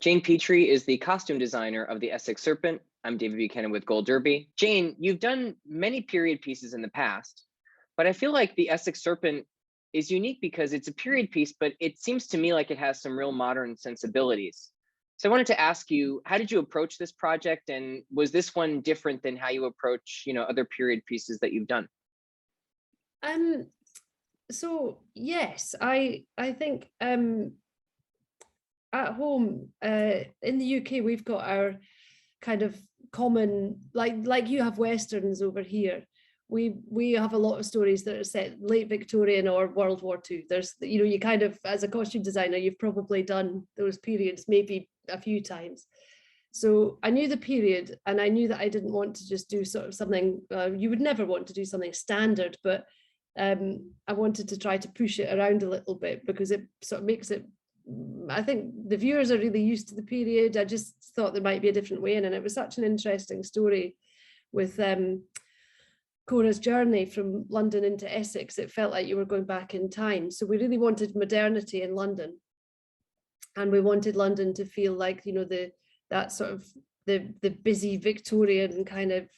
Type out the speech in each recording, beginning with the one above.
Jane Petrie is the costume designer of the Essex Serpent. I'm David Buchanan with Gold Derby. Jane, you've done many period pieces in the past, but I feel like the Essex Serpent is unique because it's a period piece, but it seems to me like it has some real modern sensibilities. So I wanted to ask you, how did you approach this project, and was this one different than how you approach, other period pieces that you've done? So yes, I think at home in the UK we've got our kind of common, like you have Westerns over here. We have a lot of stories that are set late Victorian or World War II. There's, you kind of, as a costume designer, you've probably done those periods maybe a few times. So I knew the period, and I knew that I didn't want to just do sort of something, you would never want to do something standard, but I wanted to try to push it around a little bit because it sort of makes it, I think the viewers are really used to the period. I just thought there might be a different way in, and it was such an interesting story with Cora's journey from London into Essex. It felt like you were going back in time. So we really wanted modernity in London, and we wanted London to feel like, that sort of the busy Victorian kind of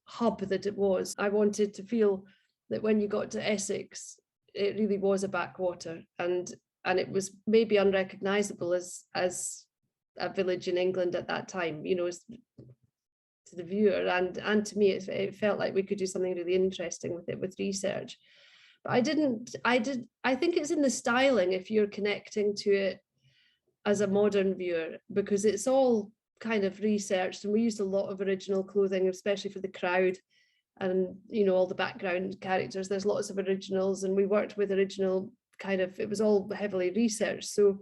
hub that it was. I wanted to feel that when you got to Essex, it really was a backwater, and it was maybe unrecognizable as a village in England at that time, to the viewer, and to me it felt like we could do something really interesting with it, with research. But I think it's in the styling, if you're connecting to it as a modern viewer, because it's all kind of researched, and we used a lot of original clothing, especially for the crowd, and all the background characters. There's lots of originals, and we worked with original it was all heavily researched. So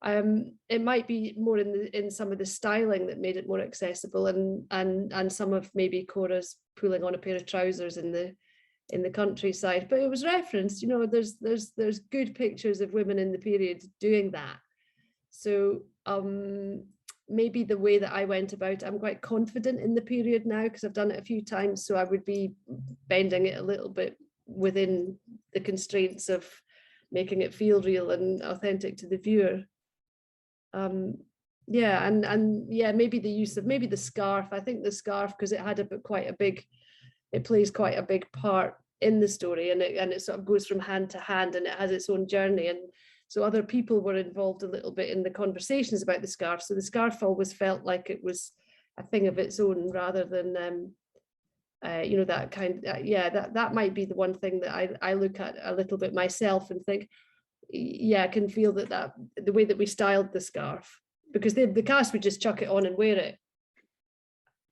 it might be more in some of the styling that made it more accessible, and some of maybe Cora's pulling on a pair of trousers in the countryside, but it was referenced. There's good pictures of women in the period doing that. So maybe the way that I went about, I'm quite confident in the period now because I've done it a few times, so I would be bending it a little bit within the constraints of making it feel real and authentic to the viewer. Yeah, and yeah, maybe the use of the scarf. I think the scarf, because it had it plays quite a big part in the story, and it sort of goes from hand to hand, and it has its own journey, and so other people were involved a little bit in the conversations about the scarf. So the scarf always felt like it was a thing of its own, rather than that kind of, that might be the one thing that I look at a little bit myself and think, yeah, I can feel that the way that we styled the scarf, because the cast would just chuck it on and wear it,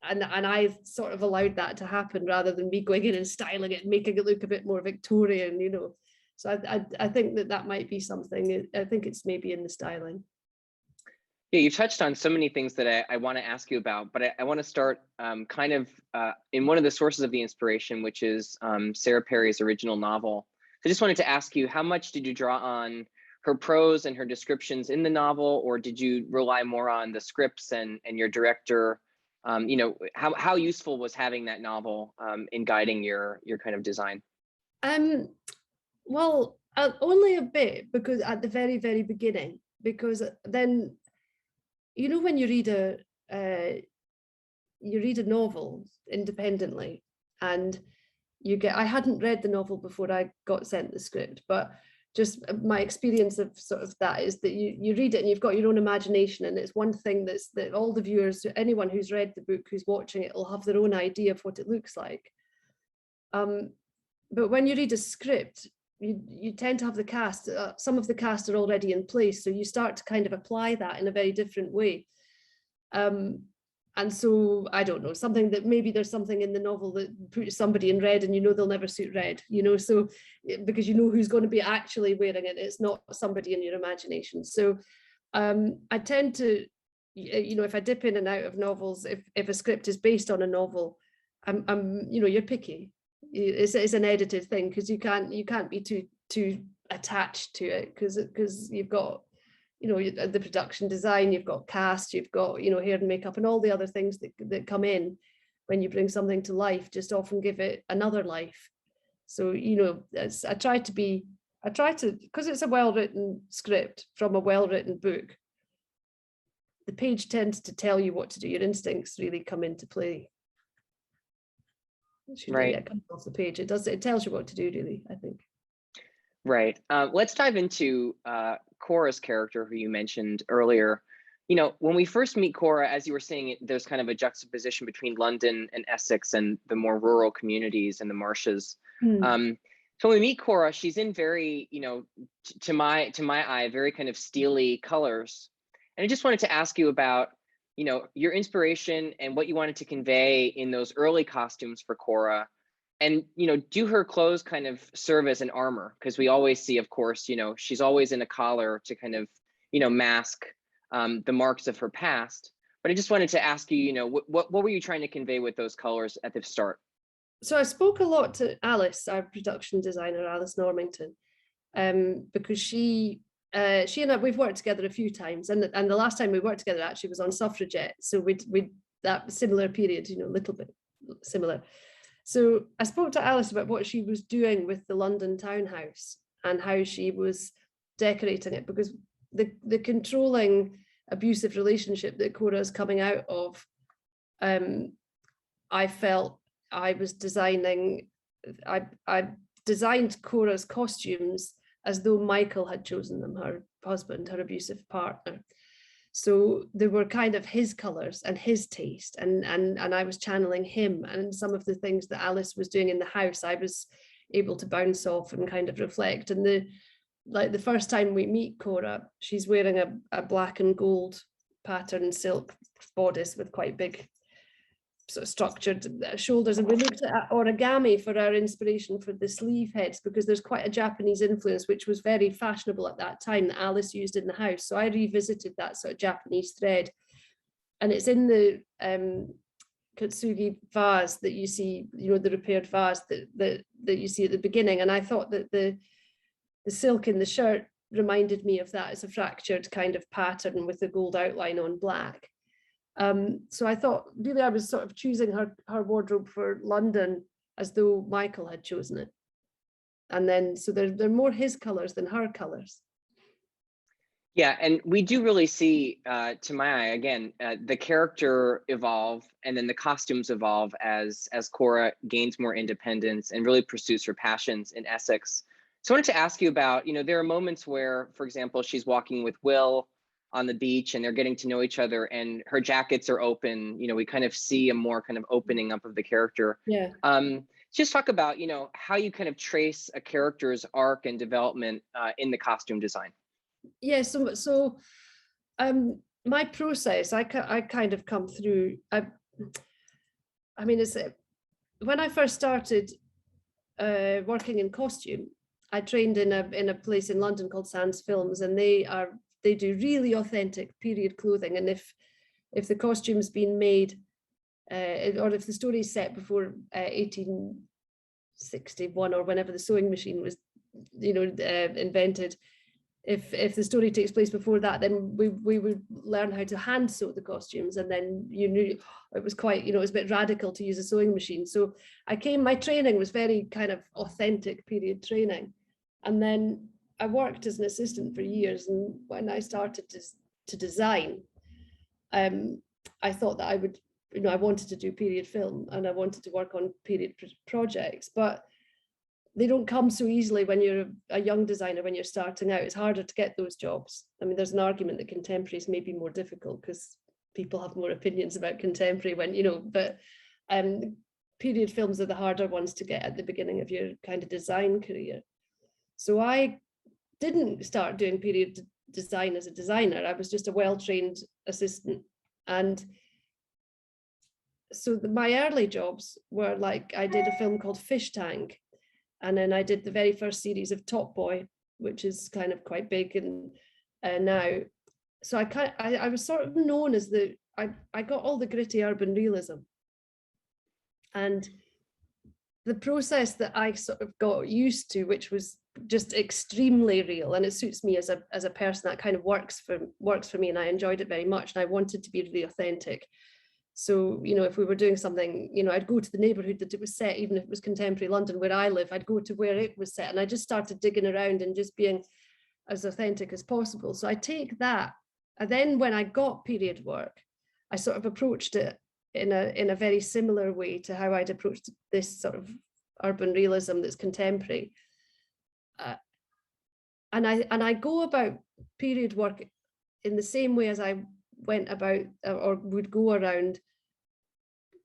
and I sort of allowed that to happen rather than me going in and styling it and making it look a bit more Victorian, So I think that might be something. I think it's maybe in the styling. Yeah, you touched on so many things that I want to ask you about, but I want to start in one of the sources of the inspiration, which is Sarah Perry's original novel. I just wanted to ask you, how much did you draw on her prose and her descriptions in the novel, or did you rely more on the scripts and your director? How useful was having that novel in guiding your kind of design? Well, only a bit, because at the very, very beginning, because then, when you read a novel independently, and I hadn't read the novel before I got sent the script, but just my experience of sort of that is that you read it and you've got your own imagination, and it's one thing that all the viewers, anyone who's read the book, who's watching it, will have their own idea of what it looks like. But when you read a script, you tend to have the cast, some of the cast are already in place, so you start to kind of apply that in a very different way. And so I don't know, something that maybe there's something in the novel that puts somebody in red and they'll never suit red, so because who's going to be actually wearing it, it's not somebody in your imagination. So I tend to, if I dip in and out of novels, if a script is based on a novel, you're picky. It's an edited thing, because you can't be too attached to it, because you've got the production design, you've got cast, you've got hair and makeup, and all the other things that come in when you bring something to life just often give it another life. So I try to, because it's a well-written script from a well-written book, the page tends to tell you what to do. Your instincts really come into play. Right. Yeah, it comes off the page. It tells you what to do, really, I think. Right. Let's dive into Cora's character, who you mentioned earlier. You know, when we first meet Cora, as you were saying, there's kind of a juxtaposition between London and Essex and the more rural communities and the marshes. So when we meet Cora, she's in very, you know, to my eye, very kind of steely colors. And I just wanted to ask you about, you know, your inspiration and what you wanted to convey in those early costumes for Cora. And, you know, do her clothes kind of serve as an armor? Because we always see, of course, you know, she's always in a collar to kind of, you know, mask the marks of her past. But I just wanted to ask you, you know, what were you trying to convey with those colors at the start? So I spoke a lot to Alice, our production designer, Alice Normington, because she and I, we've worked together a few times, and the last time we worked together actually was on Suffragette. So we that similar period, you know, a little bit similar. So I spoke to Alice about what she was doing with the London townhouse and how she was decorating it, because the controlling abusive relationship that Cora is coming out of, I felt I was designing, I designed Cora's costumes as though Michael had chosen them, her husband, her abusive partner. So they were kind of his colors and his taste, and I was channeling him, and some of the things that Alice was doing in the house, I was able to bounce off and kind of reflect. And the first time we meet Cora, she's wearing a black and gold pattern silk bodice with quite big sort of structured shoulders, and we looked at origami for our inspiration for the sleeve heads, because there's quite a Japanese influence which was very fashionable at that time that Alice used in the house. So I revisited that sort of Japanese thread, and it's in the kintsugi vase that you see, you know, the repaired vase that you see at the beginning. And I thought that the silk in the shirt reminded me of that. It's a fractured kind of pattern with the gold outline on black. So I thought really I was sort of choosing her wardrobe for London as though Michael had chosen it. And then, so they're more his colors than her colors. Yeah, and we do really see, to my eye, again, the character evolve, and then the costumes evolve as Cora gains more independence and really pursues her passions in Essex. So I wanted to ask you about, you know, there are moments where, for example, she's walking with Will on the beach and they're getting to know each other, and her jackets are open. You know, we kind of see a more kind of opening up of the character. Yeah. Just talk about, you know, how you kind of trace a character's arc and development in the costume design. Yeah, so my process, I kind of come through, I mean, it's when I first started working in costume, I trained in a place in London called Sands Films, and they do really authentic period clothing. And if the costume's been made, or if the story is set before 1861 or whenever the sewing machine was, you know, invented, if the story takes place before that, then we would learn how to hand sew the costumes, and then you knew it was quite, you know, it was a bit radical to use a sewing machine. So my training was very kind of authentic period training, and then I worked as an assistant for years. And when I started to design, I thought that I would, you know, I wanted to do period film and I wanted to work on period projects, but they don't come so easily when you're a young designer, when you're starting out. It's harder to get those jobs. I mean, there's an argument that contemporaries may be more difficult because people have more opinions about contemporary when, you know, but period films are the harder ones to get at the beginning of your kind of design career. So I didn't start doing period design as a designer. I was just a well-trained assistant. And so my early jobs were like, I did a film called Fish Tank, and then I did the very first series of Top Boy, which is kind of quite big and now. So I was sort of known as I got all the gritty urban realism. And the process that I sort of got used to, which was just extremely real, and it suits me as a person, that kind of works for me, and I enjoyed it very much, and I wanted to be really authentic. So, you know, if we were doing something, you know, I'd go to the neighborhood that it was set, even if it was contemporary London where I live, I'd go to where it was set, and I just started digging around and just being as authentic as possible. So I take that And then when I got period work, I sort of approached it in a very similar way to how I'd approached this sort of urban realism that's contemporary. And I go about period work in the same way as I went about or would go around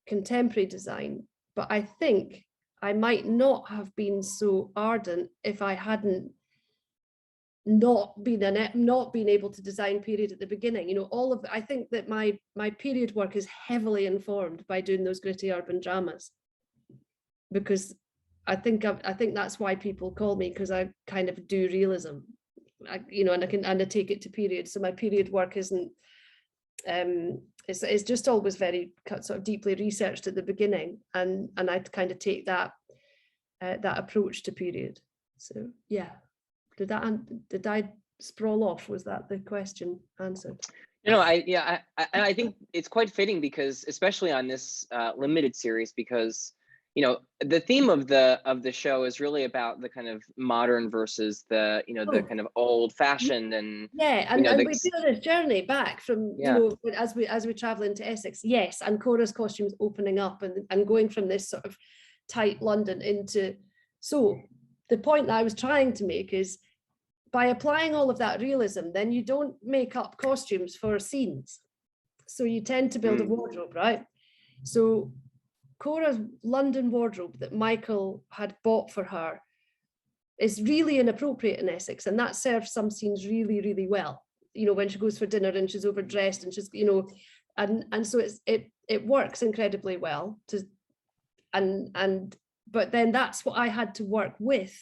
contemporary design. But I think I might not have been so ardent if I hadn't not been able to design period at the beginning. You know, I think that my period work is heavily informed by doing those gritty urban dramas, because I think that's why people call me, because I kind of do realism, you know, and I take it to period. So my period work isn't it's just always very sort of deeply researched at the beginning, and I kind of take that approach to period. So yeah. Did I sprawl off? Was that the question answered? You know, I think it's quite fitting, because especially on this limited series, because you know the theme of the show is really about the kind of modern versus the the kind of old fashioned, and and we do this journey back from you know as we travel into Essex, yes, and Cora's costumes opening up and going from this sort of tight London into. So the point that I was trying to make is, by applying all of that realism, then you don't make up costumes for scenes. So you tend to build a wardrobe, right? So Cora's London wardrobe that Michael had bought for her is really inappropriate in Essex, and that serves some scenes really, really well. You know, when she goes for dinner and she's overdressed and she's, you know, and so it works incredibly well but then that's what I had to work with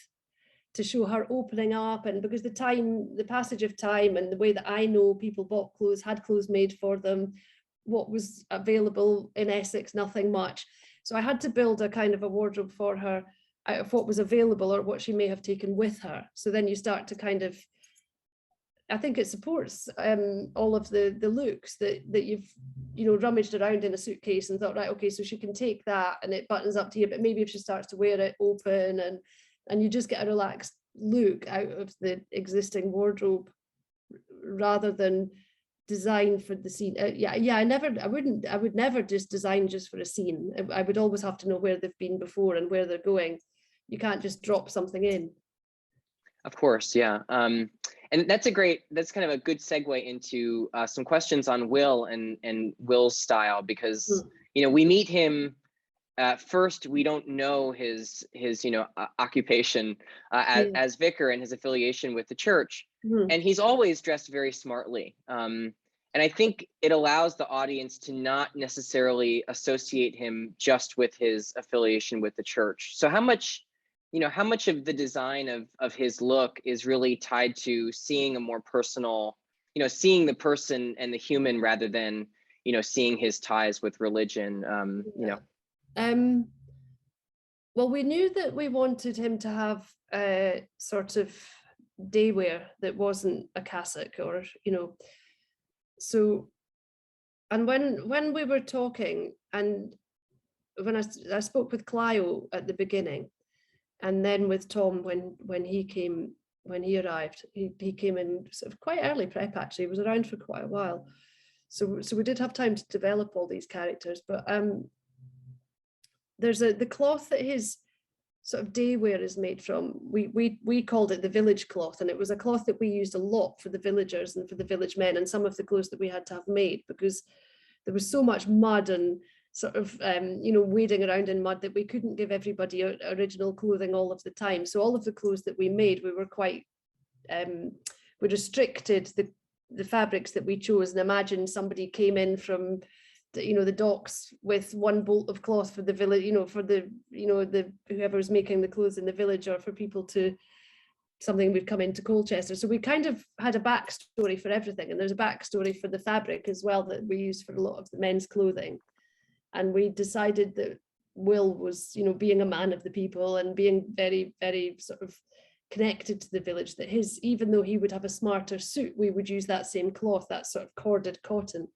to show her opening up. And because the passage of time and the way that I know people bought clothes, had clothes made for them, what was available in Essex, nothing much. So I had to build a kind of a wardrobe for her out of what was available or what she may have taken with her. So then you start to kind of, I think it supports all of the looks that you've, you know, rummaged around in a suitcase and thought, right, okay, so she can take that and it buttons up to here, but maybe if she starts to wear it open, and you just get a relaxed look out of the existing wardrobe rather than design for the scene. I would never just design just for a scene. I would always have to know where they've been before and where they're going. You can't just drop something in. Of course, yeah. And that's kind of a good segue into some questions on Will and Will's style, because you know, we meet him first, we don't know his occupation as vicar and his affiliation with the church, and he's always dressed very smartly. And I think it allows the audience to not necessarily associate him just with his affiliation with the church. So how much of the design of his look is really tied to seeing a more personal, seeing the person and the human rather than, seeing his ties with religion, Well, we knew that we wanted him to have a sort of day wear that wasn't a cassock or, so, and when we were talking, and when I spoke with Clio at the beginning, and then with Tom when he arrived, he came in sort of quite early prep, actually. He was around for quite a while. So we did have time to develop all these characters, but there's the cloth that his sort of day wear is made from. We called it the village cloth, and it was a cloth that we used a lot for the villagers and for the village men, and some of the clothes that we had to have made because there was so much mud and sort of wading around in mud that we couldn't give everybody original clothing all of the time. So all of the clothes that we made, we were quite we restricted the fabrics that we chose. And imagine somebody came in from the docks with one bolt of cloth for the village, for the whoever was making the clothes in the village, or for people to something would come into Colchester. So we kind of had a backstory for everything, and there's a backstory for the fabric as well that we use for a lot of the men's clothing. And we decided that Will was, being a man of the people and being very, very sort of connected to the village, that even though he would have a smarter suit, we would use that same cloth, that sort of corded cotton.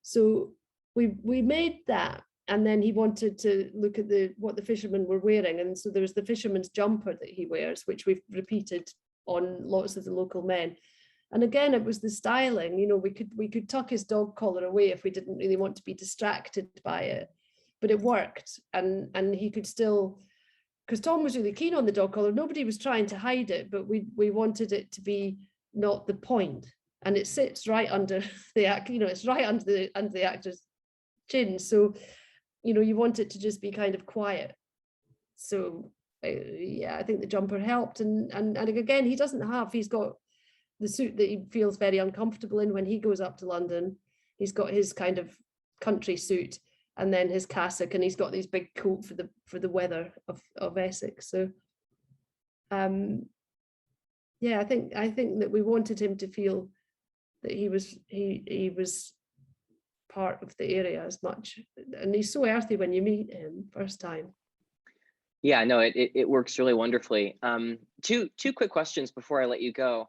So we made that, and then he wanted to look at what the fishermen were wearing, and so there's the fisherman's jumper that he wears, which we've repeated on lots of the local men, And again, it was the styling. You know, we could tuck his dog collar away if we didn't really want to be distracted by it, but it worked. And he could still, because Tom was really keen on the dog collar. Nobody was trying to hide it, but we wanted it to be not the point. And it sits right under the act, you know, it's right under the actor's chin. So, you know, you want it to just be kind of quiet. So yeah, I think the jumper helped. And again, he's got the suit that he feels very uncomfortable in when he goes up to London. He's got his kind of country suit and then his cassock, and he's got these big coat for the weather of Essex. So yeah, I think that we wanted him to feel that he was part of the area as much. And he's so earthy when you meet him first time. Yeah, no, it works really wonderfully. Two quick questions before I let you go.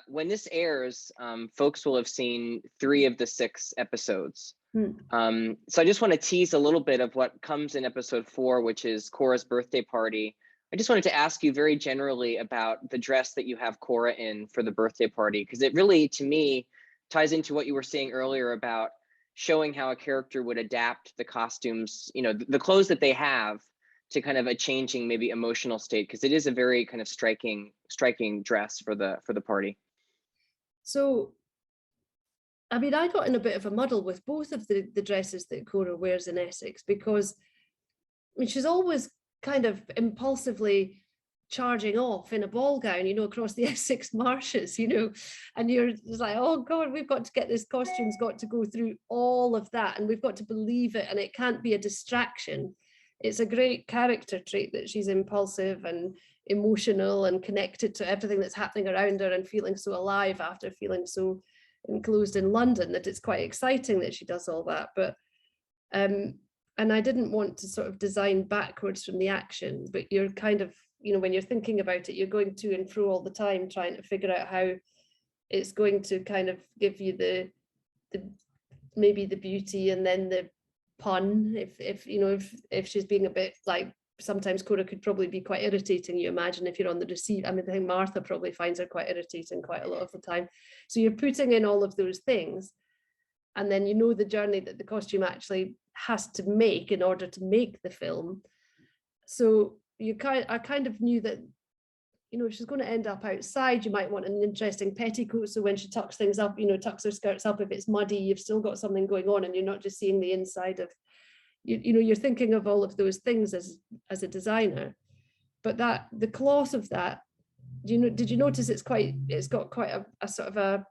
When this airs, folks will have seen 3 of the 6 episodes. So I just want to tease a little bit of what comes in episode 4, which is Cora's birthday party. I just wanted to ask you very generally about the dress that you have Cora in for the birthday party, because it really, to me, ties into what you were saying earlier about showing how a character would adapt the costumes, you know, the clothes that they have to kind of a changing, maybe emotional state, because it is a very kind of striking dress for the party. So, I mean, I got in a bit of a muddle with both of the dresses that Cora wears in Essex, because I mean, she's always kind of impulsively charging off in a ball gown, you know, across the Essex marshes, you know, and you're just like, oh God, we've got to get this costume's got to go through all of that, and we've got to believe it, and it can't be a distraction. It's a great character trait that she's impulsive and emotional and connected to everything that's happening around her and feeling so alive after feeling so enclosed in London, that it's quite exciting that she does all that. But and I didn't want to sort of design backwards from the action, but you're kind of, you know, when you're thinking about it, you're going to and fro all the time trying to figure out how it's going to kind of give you the maybe the beauty and then the pun, if you know, if she's being a bit like, sometimes Cora could probably be quite irritating, you imagine, if you're on the receive. I mean, I think Martha probably finds her quite irritating quite a lot of the time. So you're putting in all of those things, and then you know the journey that the costume actually has to make in order to make the film. So I kind of knew that, you know, if she's going to end up outside, you might want an interesting petticoat, so when she tucks things up, you know, tucks her skirts up, if it's muddy, you've still got something going on and you're not just seeing the inside of, you know, you're thinking of all of those things as a designer. But that, the cloth of that, did you notice it's got quite a sort of a,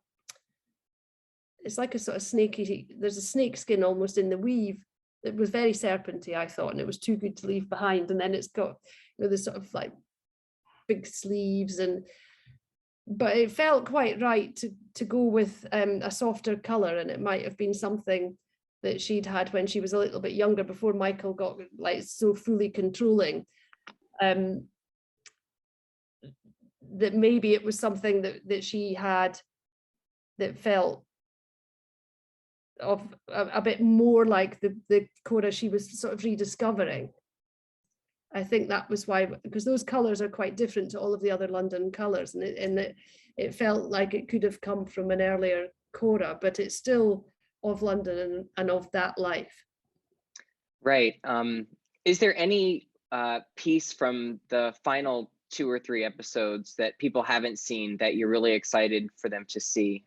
it's like a sort of snaky, there's a snake skin almost in the weave. It was very serpenty, I thought, and it was too good to leave behind. And then it's got, you know, this sort of like big sleeves, but it felt quite right to go with a softer color, and it might have been something that she'd had when she was a little bit younger, before Michael got like so fully controlling, that maybe it was something that she had that felt of a bit more like the Cora she was sort of rediscovering. I think that was why, because those colors are quite different to all of the other London colors, and it felt like it could have come from an earlier Cora, but it's still of London and of that life. Right. Is there any piece from the final 2 or 3 episodes that people haven't seen that you're really excited for them to see,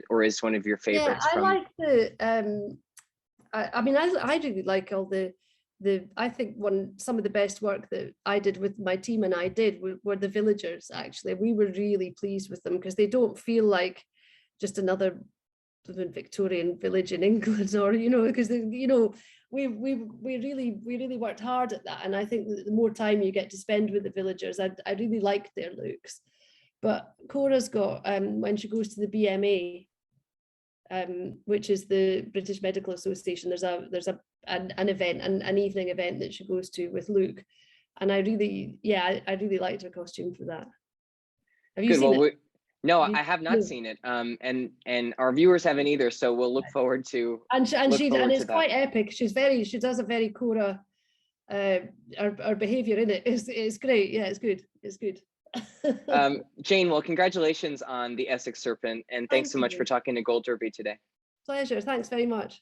or is one of your favorites? Yeah, I like the I mean, I really like all the I think some of the best work that I did with my team and I did were the villagers. Actually, we were really pleased with them, because they don't feel like just another Victorian village in England, or, you know, because, you know, we really worked hard at that. And I think that the more time you get to spend with the villagers, I really liked their looks. But Cora's got, when she goes to the BMA, which is the British Medical Association, there's an event, an evening event that she goes to with Luke, and I really liked her costume for that. Have you seen it? No, I have not seen it, and our viewers haven't either. So we'll look forward to. And it's quite epic. She does a very Cora. Her behaviour in it is great. Yeah, it's good. Jane, well, congratulations on the Essex Serpent, and thanks Thank so much for you. talking to Gold Derby today. Pleasure. Thanks very much.